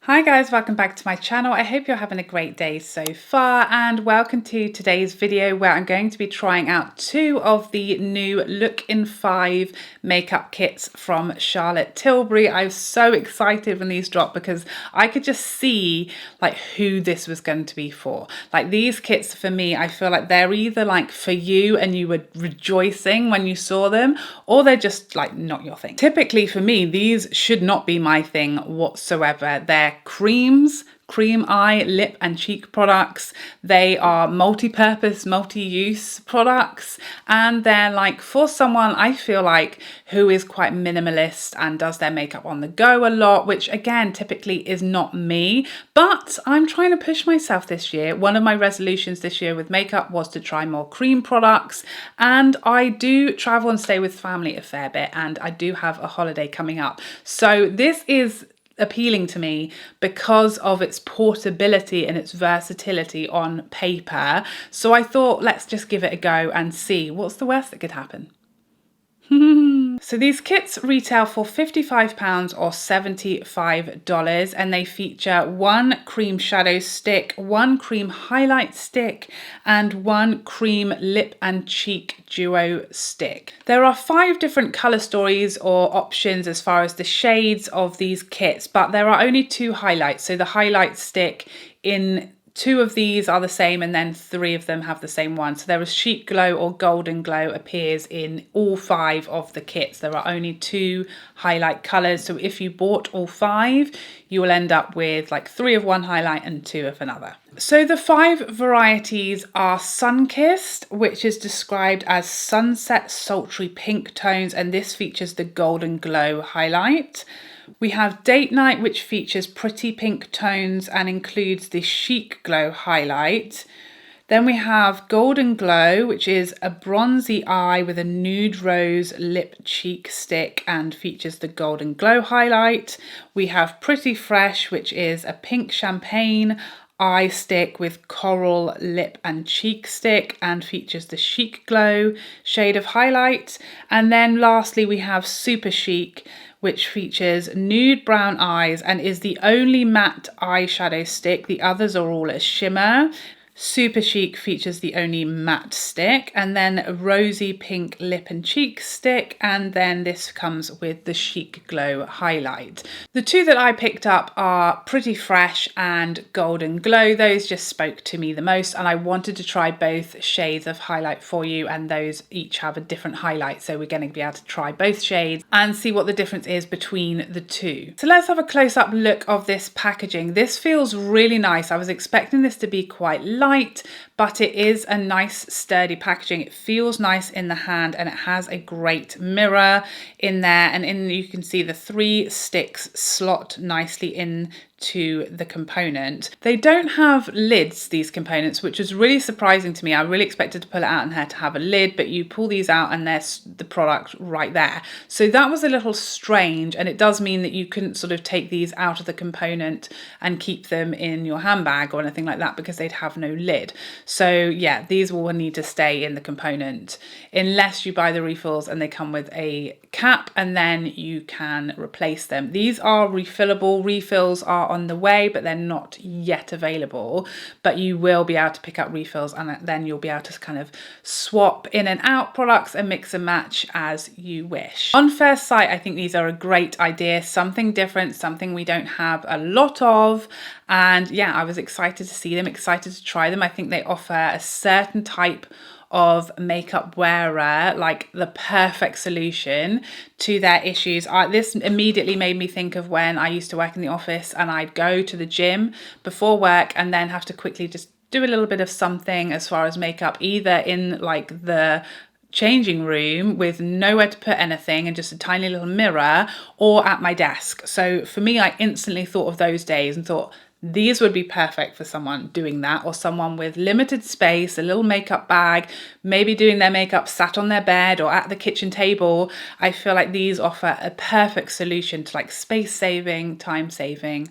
Hi guys, welcome back to my channel. I hope you're having a great day so far, and welcome to today's video where I'm going to be trying out two of the new Look in 5 makeup kits from Charlotte Tilbury. I was so excited when these dropped because I could just see like who this was going to be for. Like these kits for me, I feel like they're either like for you and you were rejoicing when you saw them, or they're just like not your thing. Typically for me, these should not be my thing whatsoever. They're creams, cream eye, lip and cheek products. They are multi-purpose, multi-use products, and they're like for someone I feel like who is quite minimalist and does their makeup on the go a lot, which again typically is not me, but I'm trying to push myself this year. One of my resolutions this year with makeup was to try more cream products, and I do travel and stay with family a fair bit, and I do have a holiday coming up, so this is appealing to me because of its portability and its versatility on paper. So I thought, let's just give it a go and see what's the worst that could happen. So these kits retail for £55 or $75, and they feature one cream shadow stick, one cream highlight stick, and one cream lip and cheek duo stick. There are 5 different colour stories or options as far as the shades of these kits, but there are only 2 highlights. So the highlight stick in 2 of these are the same, and then 3 of them have the same one. So there is Chic Glow or Golden Glow appears in all 5 of the kits. There are only 2 highlight colours. So if you bought all 5, you will end up with like 3 of one highlight and 2 of another. So the 5 varieties are Sun-Kissed, which is described as sunset sultry pink tones, and this features the Golden Glow highlight. We have Date Night, which features pretty pink tones and includes the Chic Glow highlight. Then we have Golden Glow, which is a bronzy eye with a nude rose lip cheek stick and features the Golden Glow highlight. We have Pretty Fresh, which is a pink champagne eye stick with coral lip and cheek stick and features the Chic Glow shade of highlight. And then lastly, we have Super Chic, which features nude brown eyes and is the only matte eyeshadow stick. The others are all a shimmer. Super Chic features the only matte stick, and then a rosy pink lip and cheek stick, and then this comes with the Chic Glow highlight. The 2 that I picked up are Pretty Fresh and Golden Glow. Those just spoke to me the most, and I wanted to try both shades of highlight for you, and those each have a different highlight, so we're going to be able to try both shades and see what the difference is between the 2. So let's have a close-up look of this packaging. This feels really nice. I was expecting this to be quite light, but it is a nice sturdy packaging. It feels nice in the hand, and it has a great mirror in there, and you can see the 3 sticks slot nicely into the component. They don't have lids, these components, which is really surprising to me. I really expected to pull it out and had to have a lid, but you pull these out and there's the product right there. So that was a little strange, and it does mean that you couldn't sort of take these out of the component and keep them in your handbag or anything like that because they'd have no lid. So yeah, these will need to stay in the component unless you buy the refills and they come with a cap, and then you can replace them. These are refillable. Refills are on the way, but they're not yet available, but you will be able to pick up refills, and then you'll be able to kind of swap in and out products and mix and match as you wish. On first sight, I think these are a great idea, something different, something we don't have a lot of, and yeah, I was excited to see them, excited to try them. I think they offer a certain type of makeup wearer like the perfect solution to their issues. This immediately made me think of when I used to work in the office and I'd go to the gym before work and then have to quickly just do a little bit of something as far as makeup, either in like the changing room with nowhere to put anything and just a tiny little mirror, or at my desk. So for me, I instantly thought of those days and thought, these would be perfect for someone doing that, or someone with limited space, a little makeup bag, maybe doing their makeup sat on their bed or at the kitchen table. I feel like these offer a perfect solution to like space saving, time saving,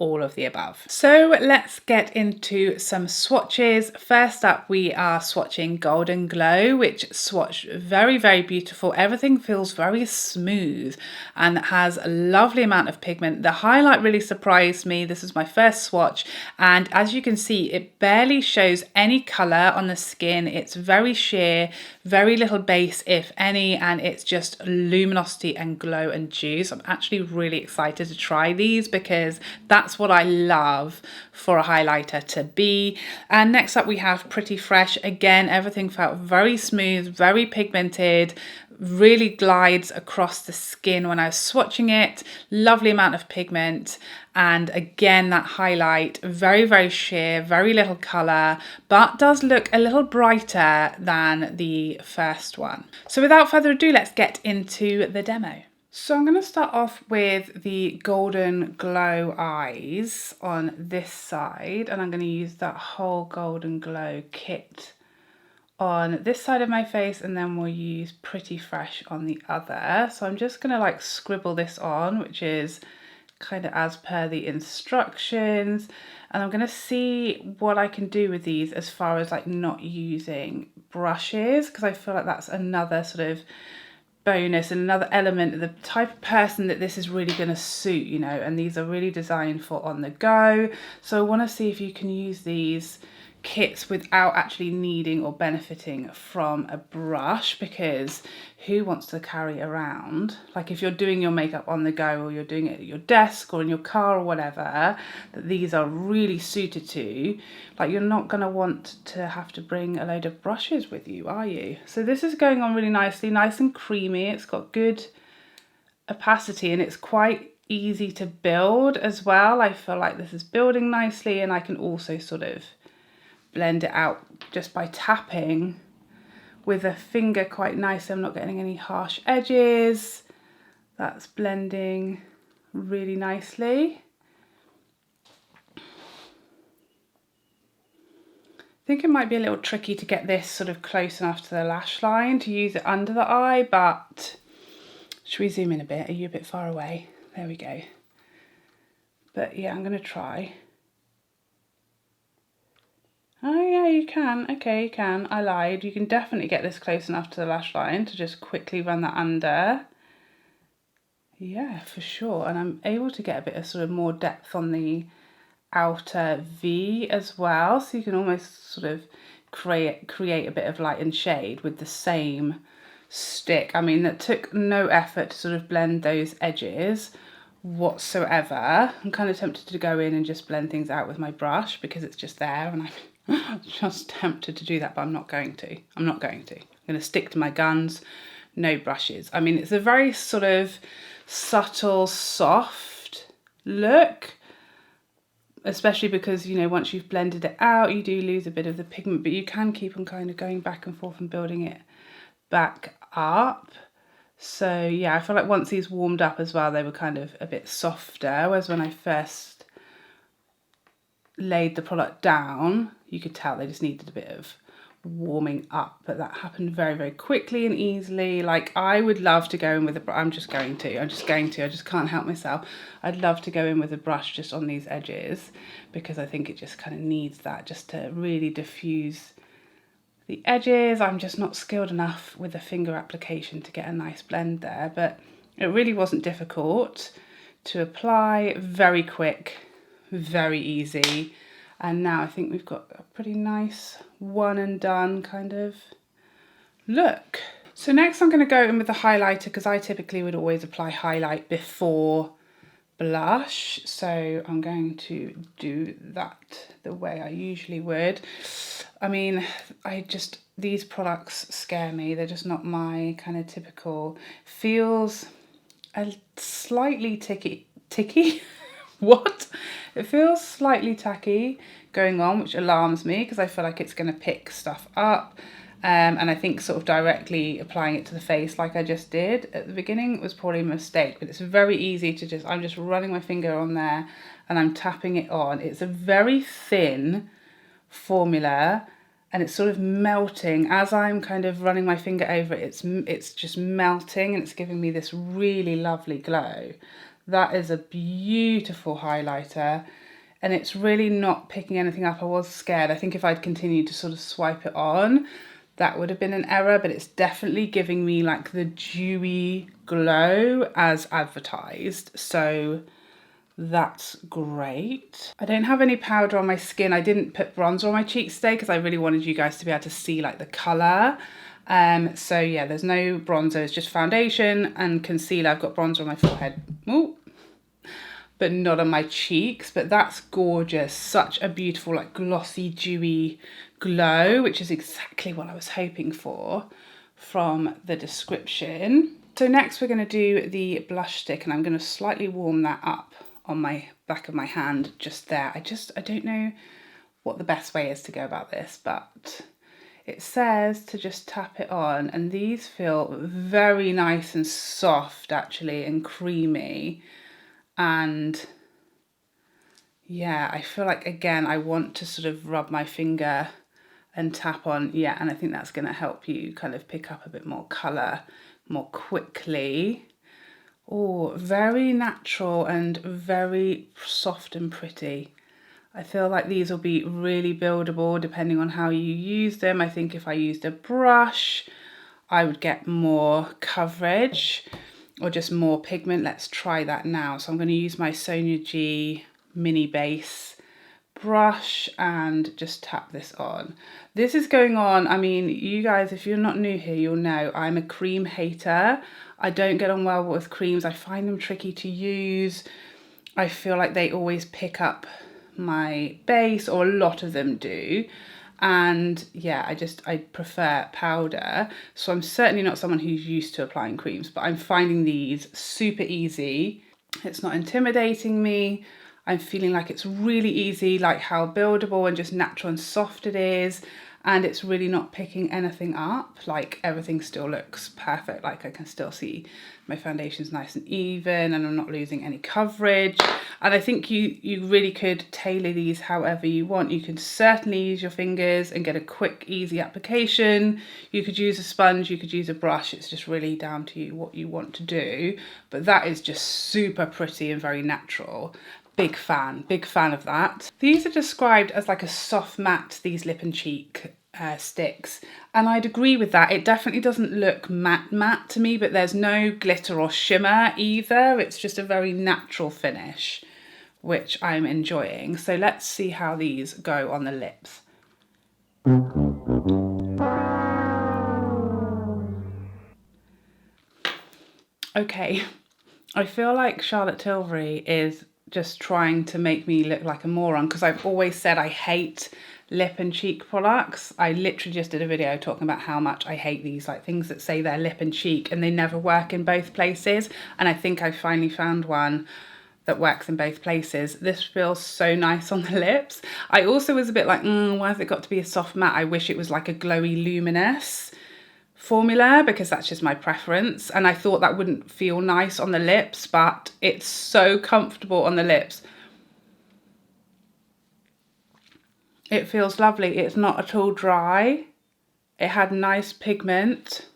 all of the above. So let's get into some swatches. First up, we are swatching Golden Glow, which swatched very, very beautiful. Everything feels very smooth and has a lovely amount of pigment. The highlight really surprised me. This is my first swatch, and as you can see, it barely shows any color on the skin. It's very sheer, very little base, if any, and it's just luminosity and glow and juice. I'm actually really excited to try these because that's what I love for a highlighter to be. And next up we have Pretty Fresh. Again, everything felt very smooth, very pigmented, really glides across the skin when I was swatching it. Lovely amount of pigment, and again that highlight very, very sheer, very little color, but does look a little brighter than the first one. So without further ado, let's get into the demo. So I'm going to start off with the Golden Glow eyes on this side, and I'm going to use that whole Golden Glow kit on this side of my face, and then we'll use Pretty Fresh on the other. So I'm just going to like scribble this on, which is kind of as per the instructions, and I'm going to see what I can do with these as far as like not using brushes, because I feel like that's another sort of bonus and another element of the type of person that this is really going to suit, you know, and these are really designed for on the go. So I want to see if you can use these kits without actually needing or benefiting from a brush, because who wants to carry around, like if you're doing your makeup on the go or you're doing it at your desk or in your car or whatever, that these are really suited to, like you're not going to want to have to bring a load of brushes with you, are you? So this is going on really nicely, nice and creamy. It's got good opacity and it's quite easy to build as well. I feel like this is building nicely, and I can also sort of blend it out just by tapping with a finger quite nicely. I'm not getting any harsh edges. That's blending really nicely. I think it might be a little tricky to get this sort of close enough to the lash line to use it under the eye, but should we zoom in a bit? Are you a bit far away? There we go. But yeah, I'm going to try. Oh yeah, you can. Okay, you can. I lied. You can definitely get this close enough to the lash line to just quickly run that under. Yeah, for sure. And I'm able to get a bit of sort of more depth on the outer V as well. So you can almost sort of create a bit of light and shade with the same stick. I mean, that took no effort to sort of blend those edges whatsoever. I'm kind of tempted to go in and just blend things out with my brush because it's just there, and I'm just tempted to do that, but I'm not going to. I'm going to stick to my guns, no brushes. I mean, it's a very sort of subtle, soft look, especially because, you know, once you've blended it out, you do lose a bit of the pigment, but you can keep on kind of going back and forth and building it back up. So yeah, I feel like once these warmed up as well, they were kind of a bit softer, whereas when I first laid the product down, you could tell they just needed a bit of warming up, but that happened very, very quickly and easily. Like, I would love to go in with a, I just can't help myself. I'd love to go in with a brush just on these edges, because I think it just kind of needs that just to really diffuse the edges. I'm just not skilled enough with the finger application to get a nice blend there, but it really wasn't difficult to apply, very quick, very easy. And now I think we've got a pretty nice one and done kind of look. So next I'm going to go in with the highlighter, because I typically would always apply highlight before blush. So I'm going to do that the way I usually would. I mean, these products scare me. They're just not my kind of typical. Feels a slightly ticky. What? It feels slightly tacky going on, which alarms me because I feel like it's going to pick stuff up. And I think sort of directly applying it to the face like I just did at the beginning was probably a mistake, but it's very easy to just, I'm just running my finger on there and I'm tapping it on. It's a very thin formula and it's sort of melting as I'm kind of running my finger over it. It's just melting and it's giving me this really lovely glow. That is a beautiful highlighter, and it's really not picking anything up. I was scared. I think if I'd continued to sort of swipe it on, that would have been an error, but it's definitely giving me like the dewy glow as advertised. So that's great. I don't have any powder on my skin. I didn't put bronzer on my cheeks today because I really wanted you guys to be able to see like the colour. So yeah, there's no bronzer, it's just foundation and concealer. I've got bronzer on my forehead, ooh, but not on my cheeks. But that's gorgeous. Such a beautiful, like glossy, dewy glow, which is exactly what I was hoping for from the description. So next we're going to do the blush stick, and I'm going to slightly warm that up on my back of my hand just there. I don't know what the best way is to go about this, but it says to just tap it on, and these feel very nice and soft actually, and creamy. And yeah, I feel like, again, I want to sort of rub my finger and tap on, yeah, and I think that's going to help you kind of pick up a bit more colour more quickly. Oh, very natural and very soft and pretty. I feel like these will be really buildable depending on how you use them. I think if I used a brush, I would get more coverage or just more pigment. Let's try that now. So I'm going to use my Sonia G mini base brush and just tap this on. This is going on, I mean, you guys, if you're not new here, you'll know I'm a cream hater. I don't get on well with creams. I find them tricky to use. I feel like they always pick up my base, or a lot of them do. And yeah, I prefer powder. So I'm certainly not someone who's used to applying creams, but I'm finding these super easy. It's not intimidating me. I'm feeling like it's really easy, like how buildable and just natural and soft it is. And it's really not picking anything up. Like everything still looks perfect. Like I can still see my foundation's nice and even, and I'm not losing any coverage. And I think you really could tailor these however you want. You can certainly use your fingers and get a quick, easy application. You could use a sponge, you could use a brush. It's just really down to you what you want to do. But that is just super pretty and very natural. Big fan of that. These are described as like a soft matte, these lip and cheek sticks, and I'd agree with that. It definitely doesn't look matte to me, but there's no glitter or shimmer either. It's just a very natural finish, which I'm enjoying. So let's see how these go on the lips. Okay, I feel like Charlotte Tilbury is just trying to make me look like a moron, because I've always said I hate lip and cheek products. I literally just did a video talking about how much I hate these, like things that say they're lip and cheek and they never work in both places. And I think I finally found one that works in both places. This feels so nice on the lips. I also was a bit like, why has it got to be a soft matte? I wish it was like a glowy luminous formula, because that's just my preference, and I thought that wouldn't feel nice on the lips, but it's so comfortable on the lips. It feels lovely. It's not at all dry. It had nice pigment.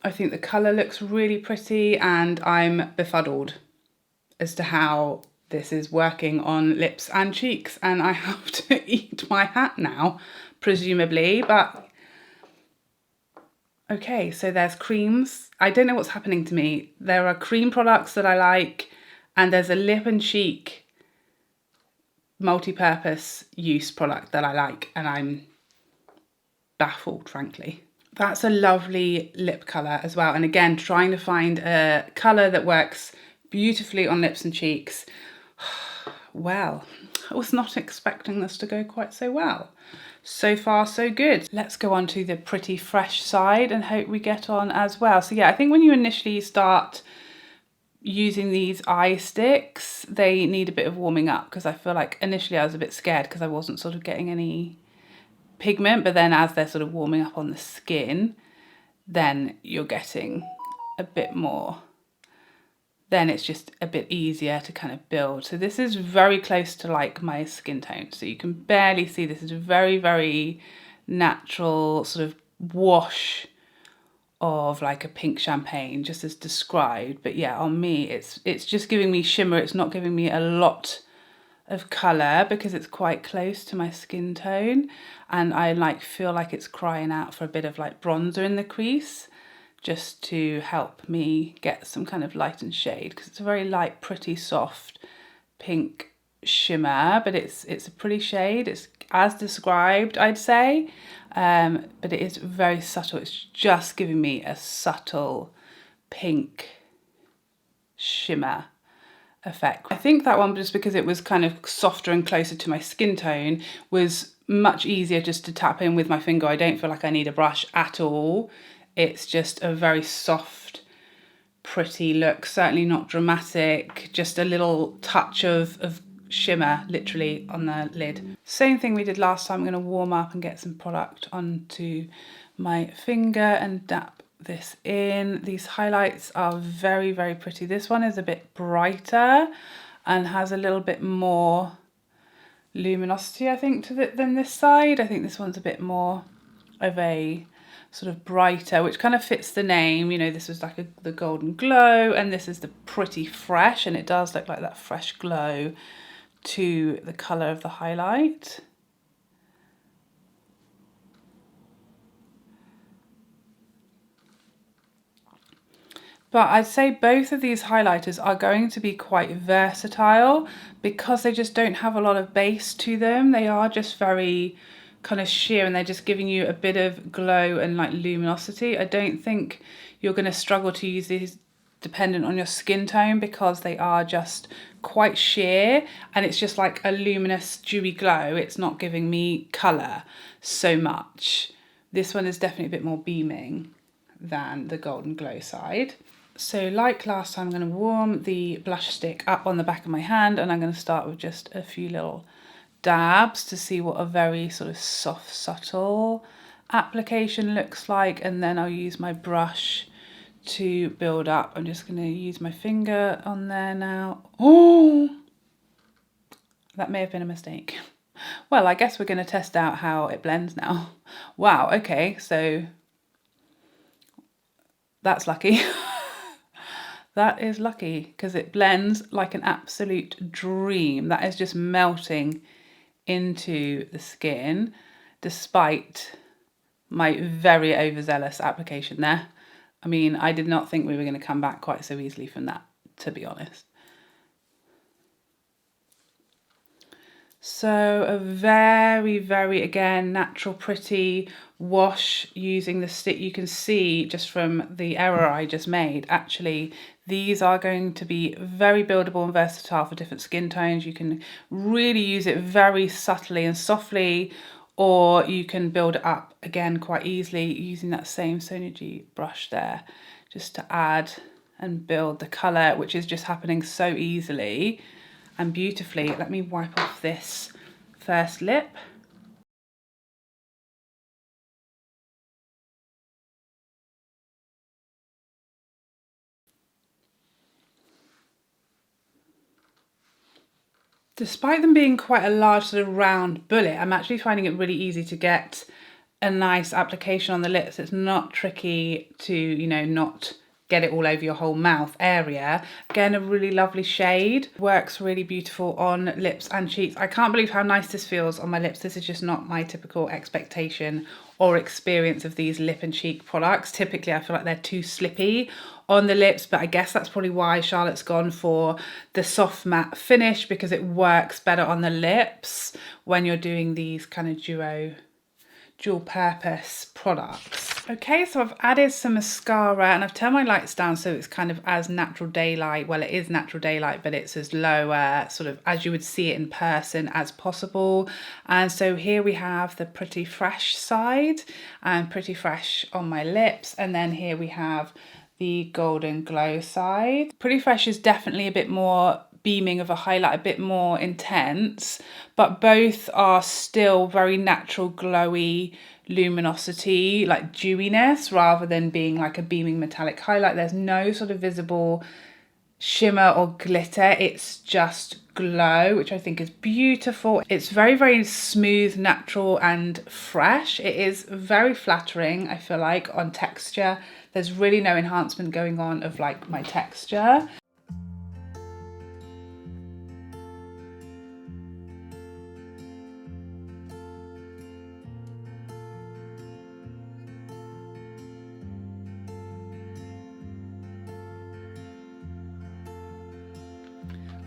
I think the colour looks really pretty, and I'm befuddled as to how this is working on lips and cheeks, and I have to eat my hat now, presumably, but okay, so there's creams. I don't know what's happening to me. There are cream products that I like, and there's a lip and cheek multi-purpose use product that I like, and I'm baffled, frankly. That's a lovely lip colour as well. And again, trying to find a colour that works beautifully on lips and cheeks. Well, I was not expecting this to go quite so well. So far, so good. Let's go on to the pretty fresh side and hope we get on as well. So yeah, I think when you initially start using these eye sticks, they need a bit of warming up, because I feel like initially I was a bit scared because I wasn't sort of getting any pigment, but then as they're sort of warming up on the skin, then you're getting a bit more. Then it's just a bit easier to kind of build. So this is very close to like my skin tone. So you can barely see, this is very, very natural sort of wash of like a pink champagne, just as described. But yeah, on me, it's just giving me shimmer. It's not giving me a lot of colour because it's quite close to my skin tone, and I like feel like it's crying out for a bit of like bronzer in the crease, just to help me get some kind of light and shade, because it's a very light, pretty, soft pink shimmer, but it's a pretty shade. It's as described, I'd say, but it is very subtle. It's just giving me a subtle pink shimmer effect. I think that one, just because it was kind of softer and closer to my skin tone, was much easier just to tap in with my finger. I don't feel like I need a brush at all. It's just a very soft, pretty look, certainly not dramatic, just a little touch of shimmer literally on the lid. Same thing we did last time. I'm going to warm up and get some product onto my finger and dab this in. These highlights are very, very pretty. This one is a bit brighter and has a little bit more luminosity, I think, to it than this side. I think this one's a bit more of a sort of brighter, which kind of fits the name. You know, this was like the golden glow, and this is the pretty fresh, and it does look like that fresh glow to the colour of the highlight. But I'd say both of these highlighters are going to be quite versatile because they just don't have a lot of base to them. They are just very kind of sheer, and they're just giving you a bit of glow and like luminosity. I don't think you're going to struggle to use these dependent on your skin tone, because they are just quite sheer, and it's just like a luminous dewy glow. It's not giving me colour so much. This one is definitely a bit more beaming than the golden glow side. So like last time, I'm going to warm the blush stick up on the back of my hand, and I'm going to start with just a few little dabs to see what a very sort of soft, subtle application looks like, and then I'll use my brush to build up. I'm just going to use my finger on there now. Oh, that may have been a mistake. Well, I guess we're going to test out how it blends now. Wow, okay, so that's lucky. That is lucky, because it blends like an absolute dream. That is just melting into the skin, despite my very overzealous application there. I mean, I did not think we were going to come back quite so easily from that, to be honest. So a very, very, again, natural, pretty wash using the stick. You can see just from the error I just made, actually, these are going to be very buildable and versatile for different skin tones. You can really use it very subtly and softly, or you can build it up, again, quite easily using that same Sonia G brush there, just to add and build the colour, which is just happening so easily and beautifully. Let me wipe off this first lip. Despite them being quite a large sort of round bullet, I'm actually finding it really easy to get a nice application on the lips. It's not tricky to, you know, not get it all over your whole mouth area. Again, a really lovely shade. Works really beautiful on lips and cheeks. I can't believe how nice this feels on my lips. This is just not my typical expectation or experience of these lip and cheek products. Typically, I feel like they're too slippy on the lips, but I guess that's probably why Charlotte's gone for the soft matte finish, because it works better on the lips when you're doing these kind of dual purpose products. Okay, so I've added some mascara, and I've turned my lights down so it's kind of as natural daylight. Well, it is natural daylight, but it's as lower, sort of as you would see it in person as possible. And so here we have the Pretty Fresh side, and Pretty Fresh on my lips. And then here we have the Golden Glow side. Pretty Fresh is definitely a bit more beaming of a highlight, a bit more intense, but both are still very natural, glowy luminosity, like dewiness, rather than being like a beaming metallic highlight. There's no sort of visible shimmer or glitter. It's just glow, which I think is beautiful. It's very, very smooth, natural and fresh. It is very flattering, I feel like, on texture. There's really no enhancement going on of like my texture.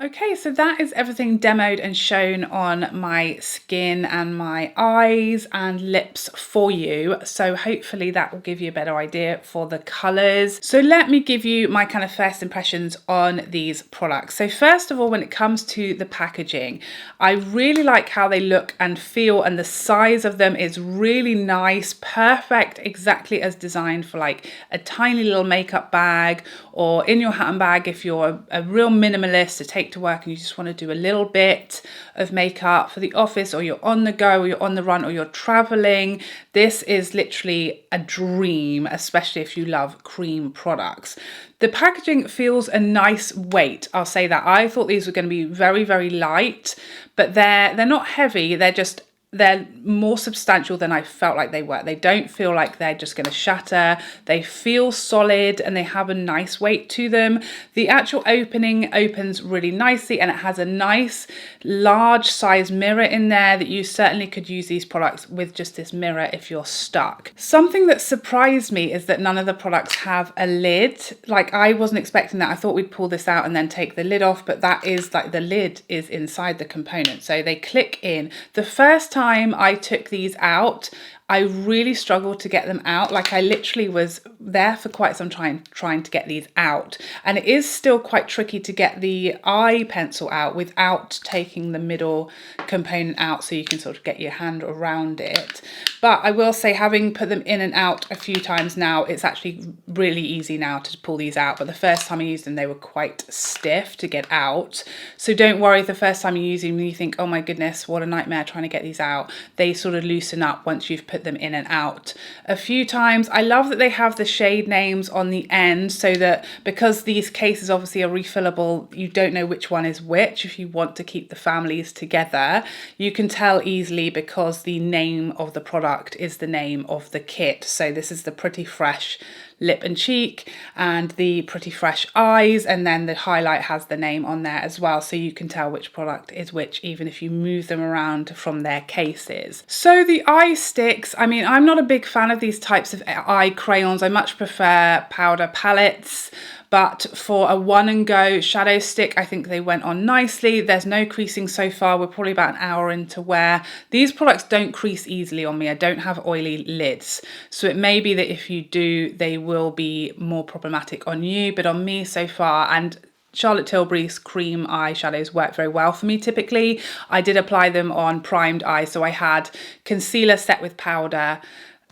Okay, so that is everything demoed and shown on my skin and my eyes and lips for you. So hopefully that will give you a better idea for the colours. So let me give you my kind of first impressions on these products. So first of all, when it comes to the packaging, I really like how they look and feel, and the size of them is really nice, perfect, exactly as designed for like a tiny little makeup bag or in your handbag if you're a real minimalist to take to work and you just want to do a little bit of makeup for the office, or you're on the go, or you're on the run, or you're traveling. This is literally a dream, especially if you love cream products. The packaging feels a nice weight, I'll say that. I thought these were going to be very, very light, but they're not heavy. They're more substantial than I felt like they were. They don't feel like they're just going to shatter. They feel solid and they have a nice weight to them. The actual opening opens really nicely, and it has a nice large size mirror in there that you certainly could use these products with just this mirror if you're stuck. Something that surprised me is that none of the products have a lid. Like, I wasn't expecting that. I thought we'd pull this out and then take the lid off, but that is like, the lid is inside the component. So they click in. The first time I took these out, I really struggled to get them out. Like, I literally was there for quite some time trying to get these out. And it is still quite tricky to get the eye pencil out without taking the middle component out, so you can sort of get your hand around it. But I will say, having put them in and out a few times now, it's actually really easy now to pull these out. But the first time I used them, they were quite stiff to get out. So don't worry if the first time you use them, you think, oh my goodness, what a nightmare trying to get these out. They sort of loosen up once you've put them in and out a few times. I love that they have the shade names on the end, so that because these cases obviously are refillable, you don't know which one is which. If you want to keep the families together, you can tell easily because the name of the product is the name of the kit. So this is the Pretty Fresh lip and cheek and the Pretty Fresh eyes, and then the highlight has the name on there as well, so you can tell which product is which even if you move them around from their cases. So the eye sticks, I mean, I'm not a big fan of these types of eye crayons. I much prefer powder palettes. But for a one and go shadow stick, I think they went on nicely. There's no creasing so far. We're probably about an hour into wear. These products don't crease easily on me. I don't have oily lids. So it may be that if you do, they will be more problematic on you. But on me so far, and Charlotte Tilbury's cream eyeshadows work very well for me typically. I did apply them on primed eyes. So I had concealer set with powder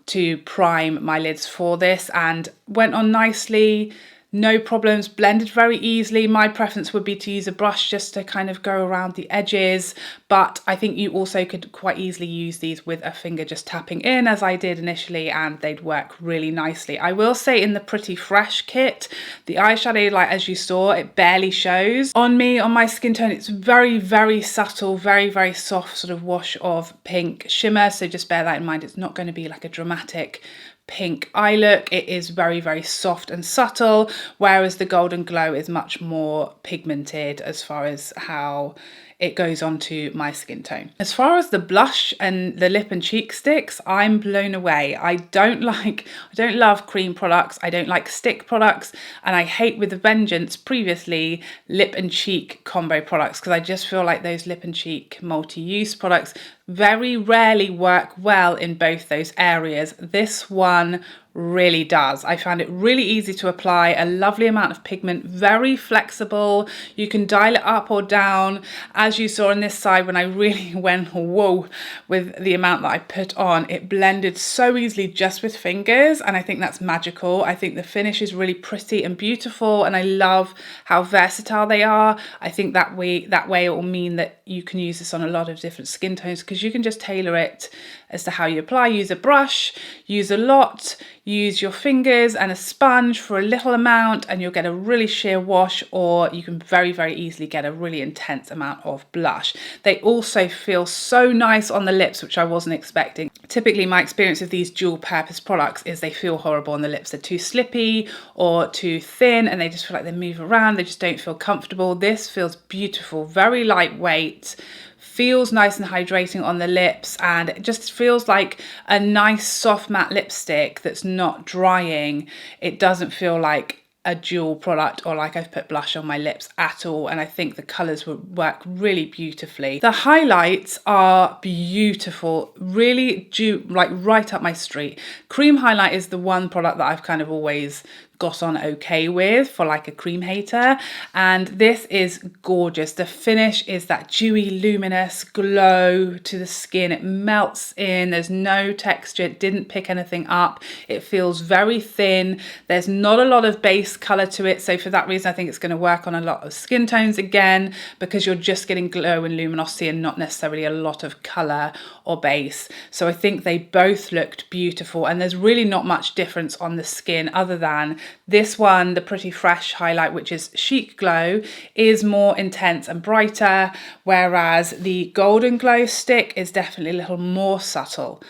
to prime my lids for this, and went on nicely. No problems, blended very easily. My preference would be to use a brush just to kind of go around the edges, but I think you also could quite easily use these with a finger just tapping in, as I did initially, and they'd work really nicely. I will say in the Pretty Fresh kit, the eyeshadow, like as you saw, it barely shows. On me, on my skin tone, it's very, very subtle, very, very soft sort of wash of pink shimmer, so just bear that in mind. It's not going to be like a dramatic pink eye look. It is very, very soft and subtle, whereas the Golden Glow is much more pigmented as far as how it goes onto my skin tone. As far as the blush and the lip and cheek sticks, I'm blown away. I don't love cream products. I don't like stick products, and I hate with a vengeance previously lip and cheek combo products, because I just feel like those lip and cheek multi-use products very rarely work well in both those areas. This one really does. I found it really easy to apply, a lovely amount of pigment, very flexible. You can dial it up or down. As you saw on this side, when I really went whoa with the amount that I put on, it blended so easily just with fingers, and I think that's magical. I think the finish is really pretty and beautiful, and I love how versatile they are. I think that way it will mean that you can use this on a lot of different skin tones, because you can just tailor it as to how you apply. Use a brush, use a lot, use your fingers and a sponge for a little amount and you'll get a really sheer wash, or you can very, very easily get a really intense amount of blush. They also feel so nice on the lips, which I wasn't expecting. Typically my experience with these dual purpose products is they feel horrible on the lips. They're too slippy or too thin and they just feel like they move around. They just don't feel comfortable. This feels beautiful, very lightweight, feels nice and hydrating on the lips, and it just feels like a nice soft matte lipstick that's not drying. It doesn't feel like a dual product or like I've put blush on my lips at all, and I think the colours would work really beautifully. The highlights are beautiful, really like right up my street. Cream highlight is the one product that I've kind of always got on okay with for like a cream hater, and this is gorgeous. The finish is that dewy luminous glow to the skin. It melts in, there's no texture, it didn't pick anything up, it feels very thin, there's not a lot of base color to it, so for that reason I think it's going to work on a lot of skin tones again, because you're just getting glow and luminosity and not necessarily a lot of color or base. So I think they both looked beautiful, and there's really not much difference on the skin other than this one, the Pretty Fresh highlight, which is Chic Glow, is more intense and brighter, whereas the Golden Glow stick is definitely a little more subtle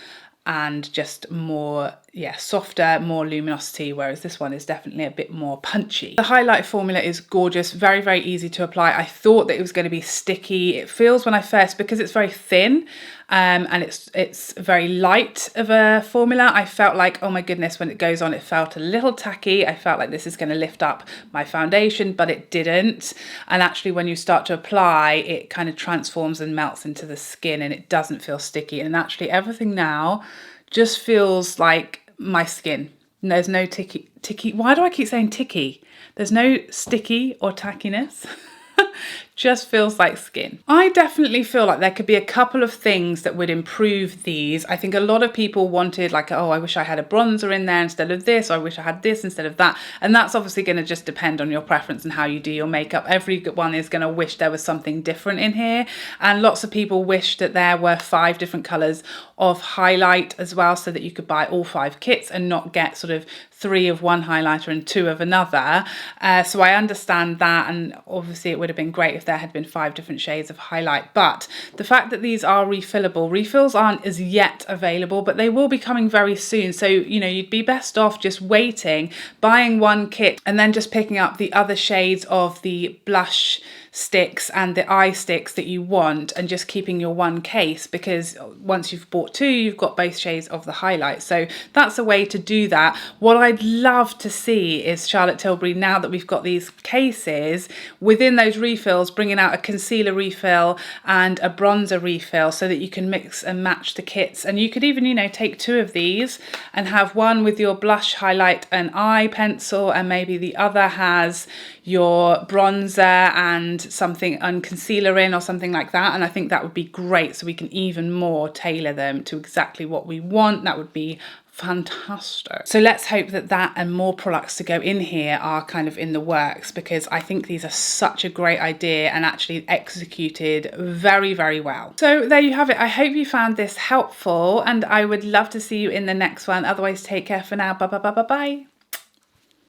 and just more, yeah, softer, more luminosity, whereas this one is definitely a bit more punchy. The highlight formula is gorgeous, very, very easy to apply. I thought that it was going to be sticky. It feels when I first, because it's very thin, and it's very light of a formula, I felt like, oh my goodness, when it goes on, it felt a little tacky. I felt like this is going to lift up my foundation, but it didn't. And actually, when you start to apply, it kind of transforms and melts into the skin, and it doesn't feel sticky. And actually, everything now just feels like my skin. There's no ticky. Why do I keep saying ticky? There's no sticky or tackiness. Just feels like skin. I definitely feel like there could be a couple of things that would improve these. I think a lot of people wanted like, oh, I wish I had a bronzer in there instead of this, or I wish I had this instead of that. And that's obviously going to just depend on your preference and how you do your makeup. Everyone is going to wish there was something different in here. And lots of people wish that there were 5 different colours of highlight as well, so that you could buy all 5 kits and not get sort of 3 of one highlighter and 2 of another. So I understand that, and obviously it would have been great if there had been 5 different shades of highlight, but the fact that these are refillable, refills aren't as yet available, but they will be coming very soon. So, you know, you'd be best off just waiting, buying one kit and then just picking up the other shades of the blush sticks and the eye sticks that you want, and just keeping your one case, because once you've bought 2, you've got both shades of the highlight. So that's a way to do that. What I'd love to see is Charlotte Tilbury, now that we've got these cases, within those refills, bringing out a concealer refill and a bronzer refill, so that you can mix and match the kits. And you could even, you know, take 2 of these and have one with your blush, highlight and eye pencil, and maybe the other has your bronzer and something and concealer in, or something like that. And I think that would be great, so we can even more tailor them to exactly what we want. That would be fantastic. So let's hope that that and more products to go in here are kind of in the works, because I think these are such a great idea and actually executed very, very well. So there you have it. I hope you found this helpful, and I would love to see you in the next one. Otherwise, take care for now. Bye bye bye bye bye.